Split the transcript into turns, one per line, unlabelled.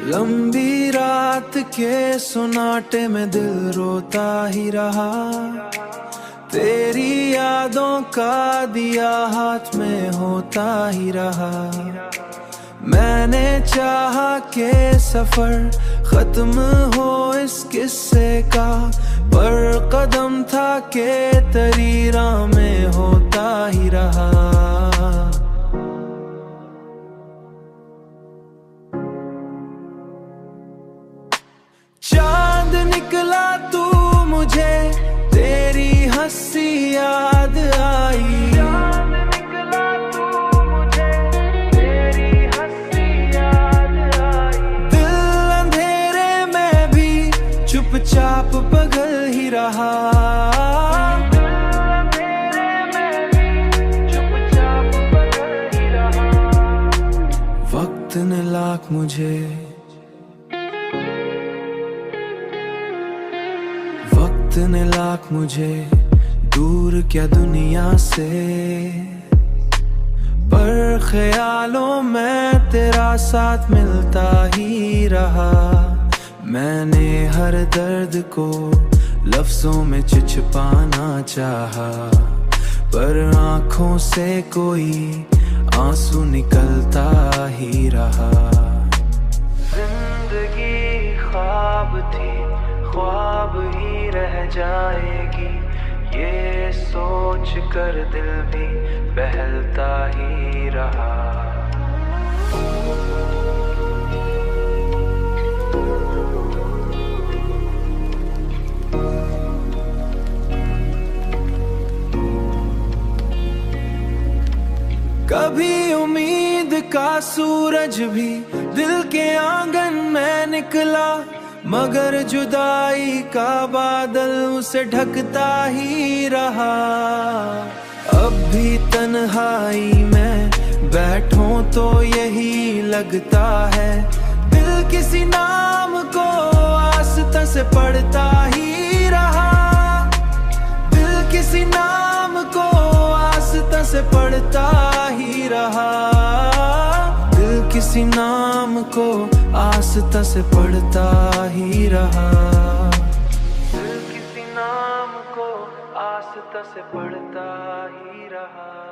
लंबी रात के सुनाटे में दिल रोता ही रहा। तेरी यादों का दिया हाथ में होता ही रहा। मैंने चाहा के सफर खत्म हो इस किस्से का, पर कदम था के तरीरा में होता ही रहा। चांद निकला तू मुझे, तेरी हंसी याद आई। चांद निकला तू मुझे, तेरी हंसी याद आई। दिल अंधेरे में भी चुपचाप पगल ही रहा। दिल अंधेरे में भी चुपचाप पगल ही रहा। वक्त ने लाख मुझे, वक्त ने लाख मुझे दूर क्या दुनिया से, पर ख्यालों में तेरा साथ मिलता ही रहा। मैंने हर दर्द को लफ्जों में छिछपाना चाहा, पर आंखों से कोई आंसू निकलता ही रहा। जिंदगी ख्वाब थी, ख्वाब ही रह जाएगी, ये सोच कर दिल भी बहलता ही रहा। कभी उम्मीद का सूरज भी दिल के आंगन में निकला, मगर जुदाई का बादल उसे ढकता ही रहा। अब भी तन्हाई में बैठूं तो यही लगता है, दिल किसी नाम को आस्था से पढ़ता ही रहा। दिल किसी नाम को आस्था से पढ़ता ही रहा। दिल किसी नाम को आस्था से पढ़ता ही रहा। दिल किसी नाम को आस्था से पढ़ता ही रहा।